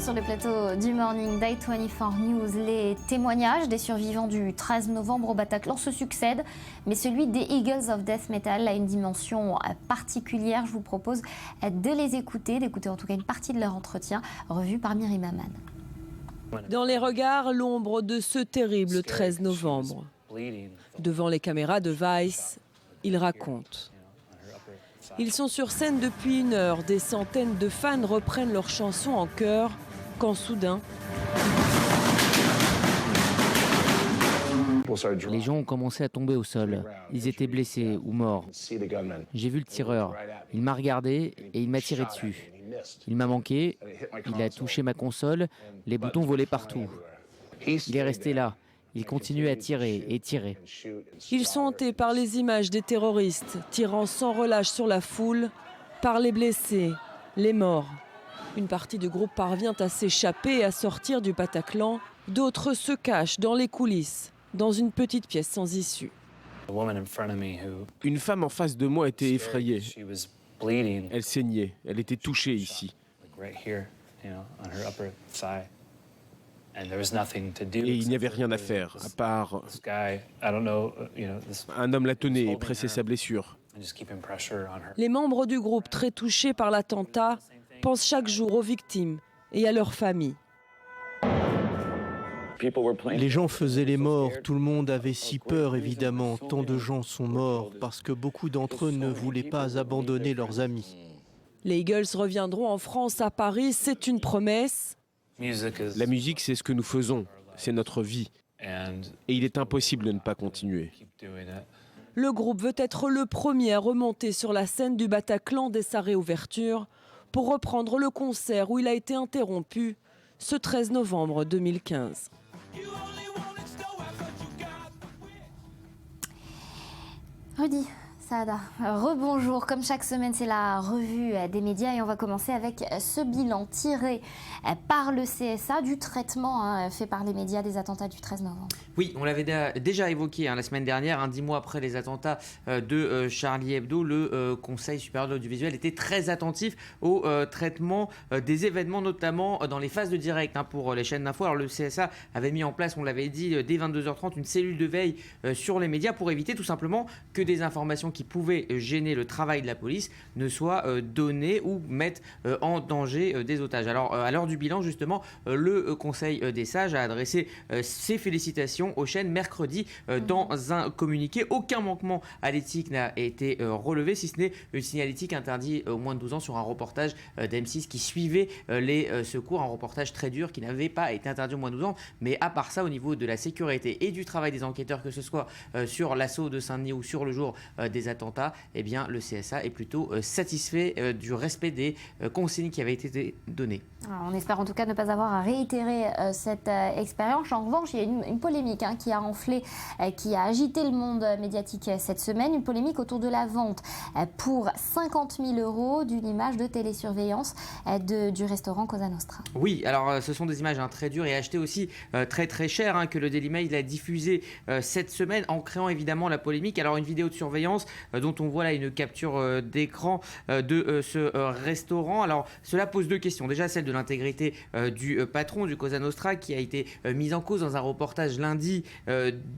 sur le plateau du Morning Day 24 News. Les témoignages des survivants du 13 novembre au Bataclan se succèdent, mais celui des Eagles of Death Metal a une dimension particulière. Je vous propose de les écouter, d'écouter en tout cas une partie de leur entretien, revu par Myri Maman. Dans les regards, l'ombre de ce terrible 13 novembre. Devant les caméras de Vice, ils racontent. Ils sont sur scène depuis 1 heure. Des centaines de fans reprennent leurs chansons en chœur quand soudain... Les gens ont commencé à tomber au sol. Ils étaient blessés ou morts. J'ai vu le tireur. Il m'a regardé et il m'a tiré dessus. Il m'a manqué, il a touché ma console, les boutons volaient partout. Il est resté là. Il continue à tirer et tirer. Ils sont hantés par les images des terroristes, tirant sans relâche sur la foule, par les blessés, les morts. Une partie du groupe parvient à s'échapper et à sortir du Bataclan. D'autres se cachent dans les coulisses, dans une petite pièce sans issue. Une femme en face de moi était effrayée. Elle saignait, elle était touchée ici. Et il n'y avait rien à faire, à part... Un homme la tenait et pressait sa blessure. Les membres du groupe très touchés par l'attentat pensent chaque jour aux victimes et à leurs familles. Les gens faisaient les morts, tout le monde avait si peur évidemment, tant de gens sont morts parce que beaucoup d'entre eux ne voulaient pas abandonner leurs amis. Les Eagles reviendront en France, à Paris, c'est une promesse. La musique, c'est ce que nous faisons, c'est notre vie. Et il est impossible de ne pas continuer. Le groupe veut être le premier à remonter sur la scène du Bataclan dès sa réouverture pour reprendre le concert où il a été interrompu ce 13 novembre 2015. Rudy Saada, rebonjour. Comme chaque semaine, c'est la revue des médias et on va commencer avec ce bilan tiré par le CSA du traitement fait par les médias des attentats du 13 novembre. Oui, on l'avait déjà évoqué la semaine dernière, 10 mois après les attentats de Charlie Hebdo, le Conseil supérieur de l'audiovisuel était très attentif au traitement des événements, notamment dans les phases de direct pour les chaînes d'info. Alors le CSA avait mis en place, on l'avait dit, dès 22h30, une cellule de veille sur les médias pour éviter tout simplement que des informations qui pouvaient gêner le travail de la police ne soient données ou mettent en danger des otages. Alors à l'heure du bilan, justement, le Conseil des sages a adressé ses félicitations aux chaînes mercredi dans un communiqué. Aucun manquement à l'éthique n'a été relevé, si ce n'est une signalétique interdite aux moins de 12 ans sur un reportage d'M6 qui suivait les secours, un reportage très dur qui n'avait pas été interdit aux moins de 12 ans. Mais à part ça, au niveau de la sécurité et du travail des enquêteurs, que ce soit sur l'assaut de Saint-Denis ou sur le jour des attentats, eh bien, le CSA est plutôt satisfait du respect des consignes qui avaient été données. Alors, on espère en tout cas ne pas avoir à réitérer cette expérience. En revanche, il y a une polémique qui a enflé, qui a agité le monde médiatique cette semaine. Une polémique autour de la vente pour 50 000 € d'une image de télésurveillance du restaurant Cosa Nostra. Oui, alors ce sont des images très dures et achetées aussi très très cher que le Daily Mail a diffusé cette semaine en créant évidemment la polémique. Alors une vidéo de surveillance dont on voit là une capture d'écran de ce restaurant. Alors cela pose deux questions. Déjà celle de l'intégrité du patron du Cosa Nostra qui a été mise en cause dans un reportage lundi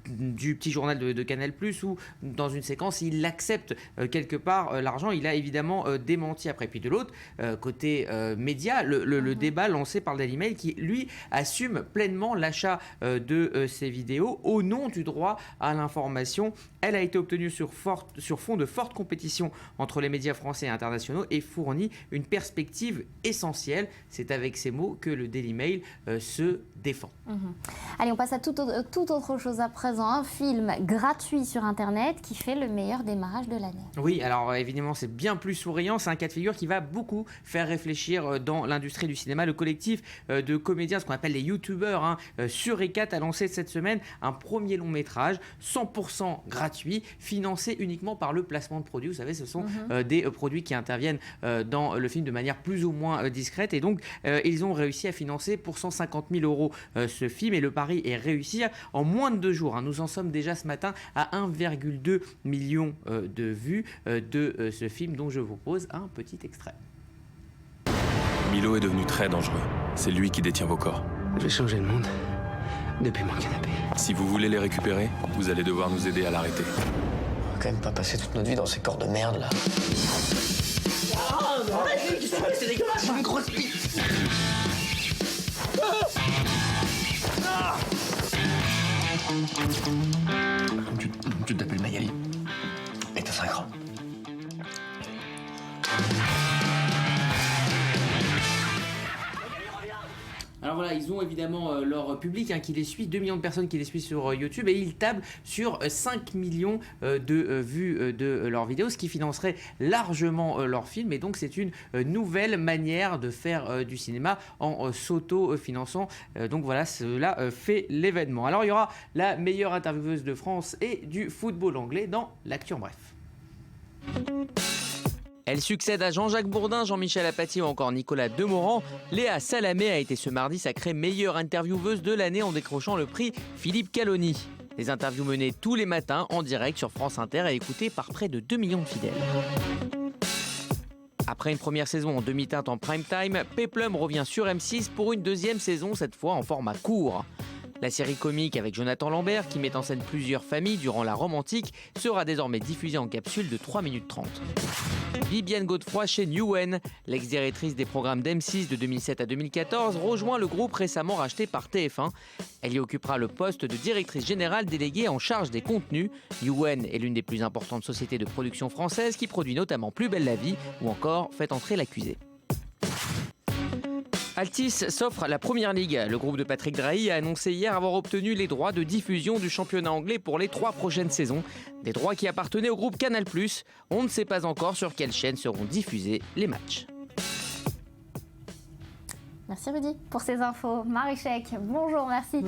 du petit journal de Canal+, où dans une séquence il accepte quelque part l'argent. Il a évidemment démenti après. Puis de l'autre côté média, le débat lancé par le Daily Mail qui lui assume pleinement l'achat de ces vidéos au nom du droit à l'information. Elle a été obtenue sur fond de forte compétition entre les médias français et internationaux et fournit une perspective essentielle. C'est avec ces mots que le Daily Mail se défend. Allez, on passe à toute autre chose à présent. Un film gratuit sur Internet qui fait le meilleur démarrage de l'année. Oui, alors évidemment, c'est bien plus souriant. C'est un cas de figure qui va beaucoup faire réfléchir dans l'industrie du cinéma. Le collectif de comédiens, ce qu'on appelle les youtubeurs, sur Ecat a lancé cette semaine un premier long métrage 100% gratuit, financé uniquement par le placement de produits. Vous savez, ce sont des produits qui interviennent dans le film de manière plus ou moins discrète. Et donc, ils ont réussi à financer pour 150 000 € ce film. Et le pari est réussi en moins de 2 jours. Nous en sommes déjà ce matin à 1,2 million de vues de ce film dont je vous pose un petit extrait. Milo est devenu très dangereux. C'est lui qui détient vos corps. J'ai changé le monde depuis mon canapé. Si vous voulez les récupérer, vous allez devoir nous aider à l'arrêter. On va quand même pas passer toute notre vie dans ces corps de merde, là. C'est dégueulasse, j'ai une grosse bite. Tu t'appelles Magali. Et t'as 5 ans. Alors voilà, ils ont évidemment leur public qui les suit, 2 millions de personnes qui les suivent sur YouTube, et ils tablent sur 5 millions de vues de leurs vidéos, ce qui financerait largement leur film. Et donc c'est une nouvelle manière de faire du cinéma en s'auto-finançant. Donc voilà, cela fait l'événement. Alors il y aura la meilleure intervieweuse de France et du football anglais dans l'Actu en bref. Elle succède à Jean-Jacques Bourdin, Jean-Michel Apathy ou encore Nicolas Demorand. Léa Salamé a été ce mardi sacrée meilleure intervieweuse de l'année en décrochant le prix Philippe Caloni. Des interviews menées tous les matins en direct sur France Inter et écoutées par près de 2 millions de fidèles. Après une première saison en demi-teinte en prime time, Péplum revient sur M6 pour une deuxième saison, cette fois en format court. La série comique avec Jonathan Lambert, qui met en scène plusieurs familles durant la Rome antique, sera désormais diffusée en capsule de 3 minutes 30. Viviane Godefroy chez Newen, l'ex-directrice des programmes d'M6 de 2007 à 2014, rejoint le groupe récemment racheté par TF1. Elle y occupera le poste de directrice générale déléguée en charge des contenus. Newen est l'une des plus importantes sociétés de production françaises qui produit notamment Plus belle la vie ou encore Faites entrer l'accusé. Altis s'offre la Première Ligue. Le groupe de Patrick Drahi a annoncé hier avoir obtenu les droits de diffusion du championnat anglais pour les 3 prochaines saisons. Des droits qui appartenaient au groupe Canal+. On ne sait pas encore sur quelle chaîne seront diffusés les matchs. Merci Rudy pour ces infos. Marie Chek, bonjour, merci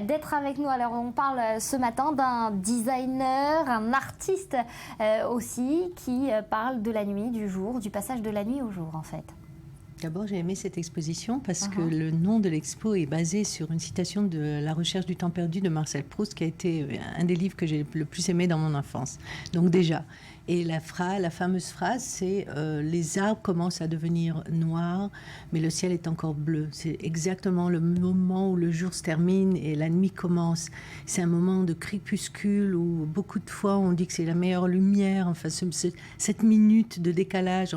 d'être avec nous. Alors on parle ce matin d'un designer, un artiste aussi qui parle de la nuit, du jour, du passage de la nuit au jour en fait. D'abord, j'ai aimé cette exposition parce que le nom de l'expo est basé sur une citation de La recherche du temps perdu de Marcel Proust, qui a été un des livres que j'ai le plus aimé dans mon enfance. Donc déjà, et la fameuse phrase, c'est les arbres commencent à devenir noirs, mais le ciel est encore bleu. C'est exactement le moment où le jour se termine et la nuit commence. C'est un moment de crépuscule où beaucoup de fois on dit que c'est la meilleure lumière. Enfin, cette minute de décalage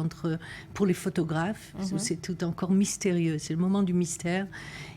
pour les photographes, c'est tout encore mystérieux. C'est le moment du mystère.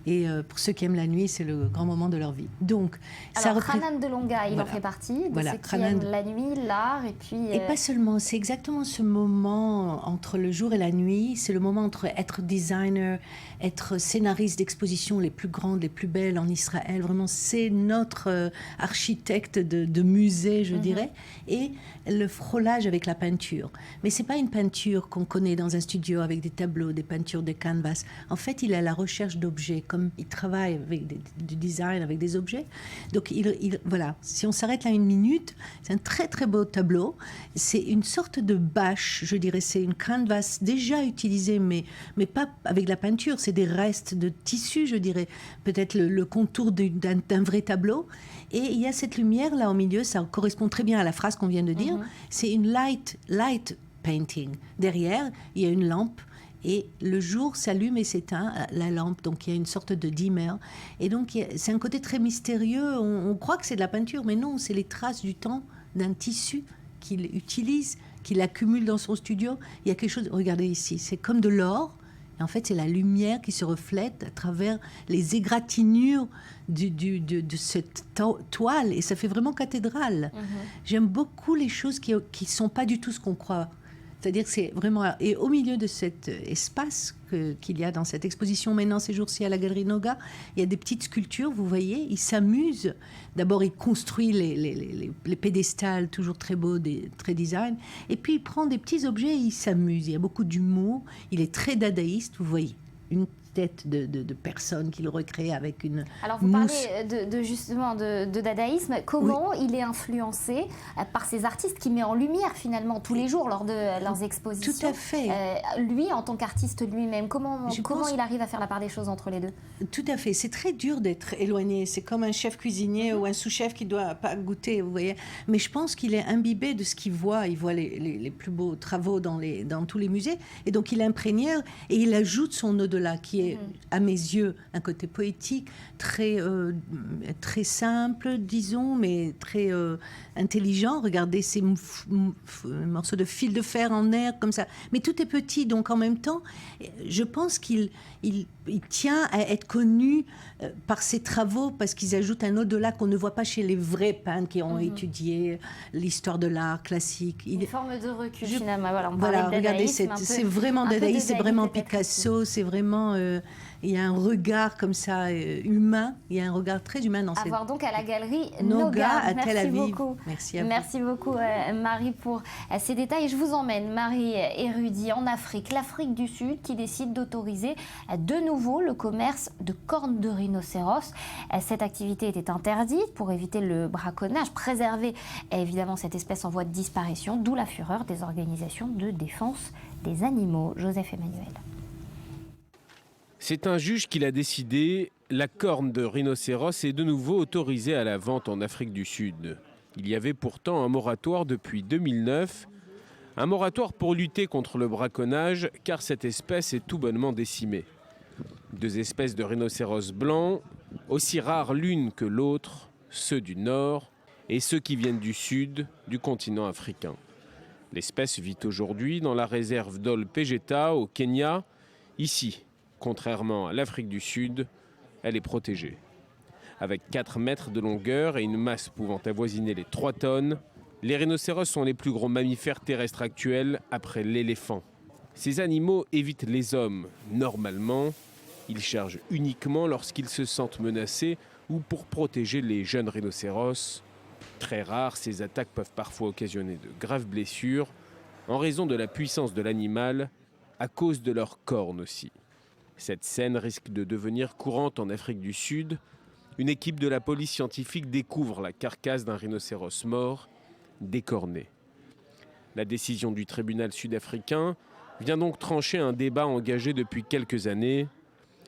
Et pour ceux qui aiment la nuit, c'est le grand moment de leur vie. Donc, alors, Ranan Delonga, il en fait partie de ceux qui aiment la nuit, l'art, et puis... Et pas seulement, c'est exactement ce moment entre le jour et la nuit. C'est le moment entre être designer, être scénariste d'expositions les plus grandes, les plus belles en Israël. Vraiment, c'est notre architecte de musée, je dirais. Et le frôlage avec la peinture. Mais c'est pas une peinture qu'on connaît dans un studio avec des tableaux, des peintures, des canvas. En fait, il est à la recherche d'objets. Comme il travaille avec du design, avec des objets. Donc, voilà, si on s'arrête là une minute, c'est un très, très beau tableau. C'est une sorte de bâche, je dirais. C'est une canvas déjà utilisée, mais pas avec la peinture. C'est des restes de tissu, je dirais. Peut-être le contour d'un vrai tableau. Et il y a cette lumière là au milieu, ça correspond très bien à la phrase qu'on vient de dire. C'est une light painting. Derrière, il y a une lampe. Et le jour s'allume et s'éteint, la lampe. Donc, il y a une sorte de dimmer. Et donc, c'est un côté très mystérieux. On croit que c'est de la peinture, mais non, c'est les traces du temps d'un tissu qu'il utilise, qu'il accumule dans son studio. Il y a quelque chose... Regardez ici, c'est comme de l'or. Et en fait, c'est la lumière qui se reflète à travers les égratignures de cette toile. Et ça fait vraiment cathédrale. J'aime beaucoup les choses qui ne sont pas du tout ce qu'on croit. C'est-à-dire que c'est vraiment... Et au milieu de cet espace qu'il y a dans cette exposition maintenant ces jours-ci à la Galerie Noga, il y a des petites sculptures, vous voyez, il s'amuse. D'abord, il construit les pédestals, toujours très beaux, très design. Et puis, il prend des petits objets et il s'amuse. Il y a beaucoup d'humour. Il est très dadaïste, vous voyez. Une tête de personne qu'il recrée avec une Alors vous mousse. parlez justement de dadaïsme. Comment il est influencé par ces artistes qui met en lumière finalement tous les jours lors de leurs expositions? Tout à fait. Lui, en tant qu'artiste lui-même, comment il arrive à faire la part des choses entre les deux? Tout à fait. C'est très dur d'être éloigné. C'est comme un chef cuisinier ou un sous-chef qui ne doit pas goûter, vous voyez. Mais je pense qu'il est imbibé de ce qu'il voit. Il voit les plus beaux travaux dans tous les musées. Et donc, il imprègne et il ajoute son au-delà qui est, à mes yeux, un côté poétique, très simple, disons, mais très intelligent. Regardez ces morceaux de fil de fer en air, comme ça. Mais tout est petit, donc en même temps, je pense qu'il tient à être connu par ses travaux, parce qu'ils ajoutent un au-delà qu'on ne voit pas chez les vrais peintres qui ont étudié l'histoire de l'art classique. Une forme de recul, finalement. Voilà, regardez, c'est vraiment dadaïste, c'est vraiment Picasso, c'est vraiment... il y a un regard comme ça humain, il y a un regard très humain dans cette... À voir donc à la galerie Noga à Merci Tel Aviv. Beaucoup. Merci à vous. Merci beaucoup Marie pour ces détails. Je vous emmène, Marie érudit, en Afrique, l'Afrique du Sud qui décide d'autoriser de nouveau le commerce de cornes de rhinocéros. Cette activité était interdite pour éviter le braconnage, préserver évidemment cette espèce en voie de disparition, d'où la fureur des organisations de défense des animaux. Joseph Emmanuel. C'est un juge qui l'a décidé, la corne de rhinocéros est de nouveau autorisée à la vente en Afrique du Sud. Il y avait pourtant un moratoire depuis 2009, un moratoire pour lutter contre le braconnage, car cette espèce est tout bonnement décimée. 2 espèces de rhinocéros blancs, aussi rares l'une que l'autre, ceux du nord et ceux qui viennent du sud du continent africain. L'espèce vit aujourd'hui dans la réserve d'Ol Pejeta au Kenya. Ici, contrairement à l'Afrique du Sud, elle est protégée. Avec 4 mètres de longueur et une masse pouvant avoisiner les 3 tonnes, les rhinocéros sont les plus gros mammifères terrestres actuels après l'éléphant. Ces animaux évitent les hommes, normalement. Ils chargent uniquement lorsqu'ils se sentent menacés ou pour protéger les jeunes rhinocéros. Très rares, ces attaques peuvent parfois occasionner de graves blessures en raison de la puissance de l'animal, à cause de leurs cornes aussi. Cette scène risque de devenir courante en Afrique du Sud. Une équipe de la police scientifique découvre la carcasse d'un rhinocéros mort, décorné. La décision du tribunal sud-africain vient donc trancher un débat engagé depuis quelques années,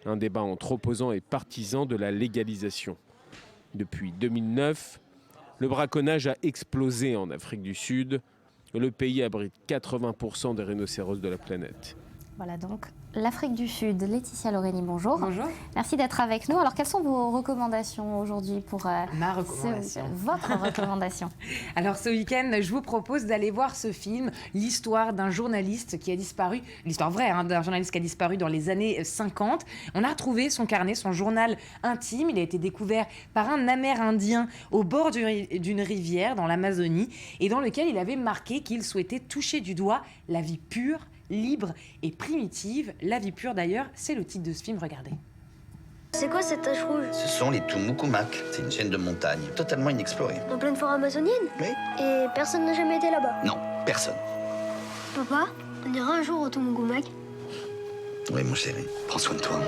un débat entre opposants et partisans de la légalisation. Depuis 2009, le braconnage a explosé en Afrique du Sud. Le pays abrite 80% des rhinocéros de la planète. Voilà donc l'Afrique du Sud. Laetitia Loreni, bonjour. Bonjour. Merci d'être avec nous. Alors, quelles sont vos recommandations aujourd'hui pour ma recommandation, votre recommandation? Alors, ce week-end, je vous propose d'aller voir ce film, l'histoire d'un journaliste qui a disparu, l'histoire vraie d'un journaliste qui a disparu dans les années 50. On a retrouvé son carnet, son journal intime. Il a été découvert par un Amérindien au bord d'une rivière dans l'Amazonie et dans lequel il avait marqué qu'il souhaitait toucher du doigt la vie pure, libre et primitive. La vie pure d'ailleurs, c'est le titre de ce film, regardez. C'est quoi cette tache rouge? Ce sont les Tumucumac. C'est une chaîne de montagnes totalement inexplorée. En pleine forêt amazonienne? Oui. Et personne n'a jamais été là-bas? Non, personne. Papa, on ira un jour au Tumucumac? Oui, mon chéri. Prends soin de toi.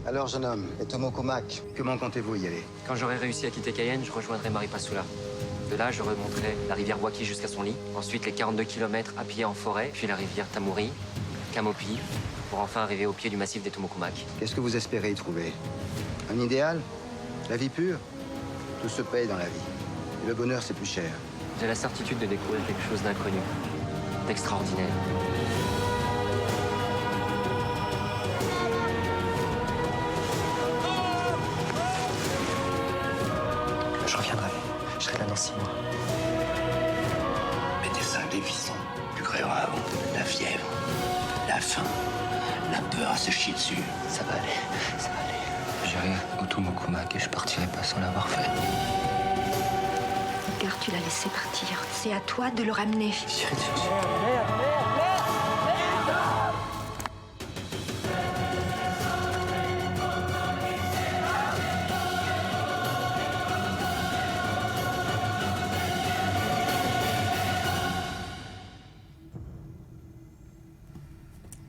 Alors, jeune homme, et Tumucumac, comment comptez-vous y aller? Quand j'aurai réussi à quitter Cayenne, je rejoindrai Maripasoula. De là, je remonterai la rivière Waki jusqu'à son lit. Ensuite, les 42 km à pied en forêt, puis la rivière Tamuri, Kamopi, pour enfin arriver au pied du massif des Tumucumac. Qu'est-ce que vous espérez y trouver? Un idéal? La vie pure? Tout se paye dans la vie. Et le bonheur, c'est plus cher. J'ai la certitude de découvrir quelque chose d'inconnu, d'extraordinaire. Je reviendrai. Je serai là dans 6 mois. Mais des cinglés vissants, tu créeras avant. La fièvre, la faim, la peur à se chier dessus. Ça va aller, ça va aller. J'irai au Tumucumac et je partirai pas sans l'avoir fait. Car tu l'as laissé partir. C'est à toi de le ramener.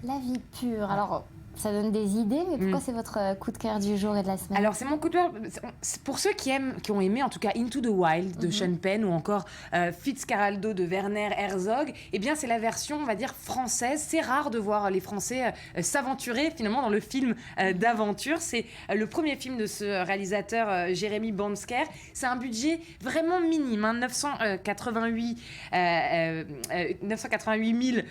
La vie pure. Alors, Ça donne des idées, mais pourquoi c'est votre coup de cœur du jour et de la semaine? Alors, c'est mon coup de cœur pour ceux qui ont aimé en tout cas Into the Wild de Sean Penn ou encore Fitzcarraldo de Werner Herzog. Eh bien, c'est la version, on va dire, française. C'est rare de voir les Français s'aventurer finalement dans le film d'aventure. C'est le premier film de ce réalisateur Jérémy Bansker. C'est un budget vraiment minime, 988 000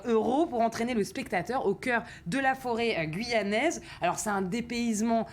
euros pour entraîner le spectateur au cœur de la forêt guyanaise. Alors c'est un dépaysement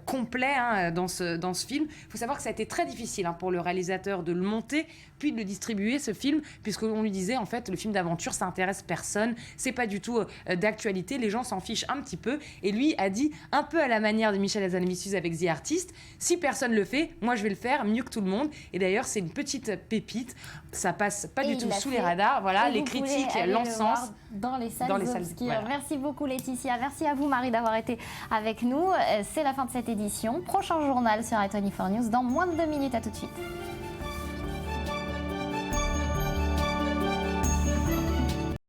complet dans ce film. Il faut savoir que ça a été très difficile pour le réalisateur de le monter puis de le distribuer, ce film, puisqu'on lui disait en fait le film d'aventure ça intéresse personne, c'est pas du tout d'actualité, les gens s'en fichent un petit peu, et lui a dit un peu à la manière de Michel Hazanavicius avec The Artist, si personne le fait, moi je vais le faire mieux que tout le monde. Et d'ailleurs c'est une petite pépite, ça passe pas du tout sous les radars, voilà, les critiques l'encensent dans les salles obscures. Voilà. Merci beaucoup Laetitia, merci à vous Marie d'avoir été avec nous. C'est la fin de cette édition. Prochain journal sur i24 News dans moins de 2 minutes, à tout de suite.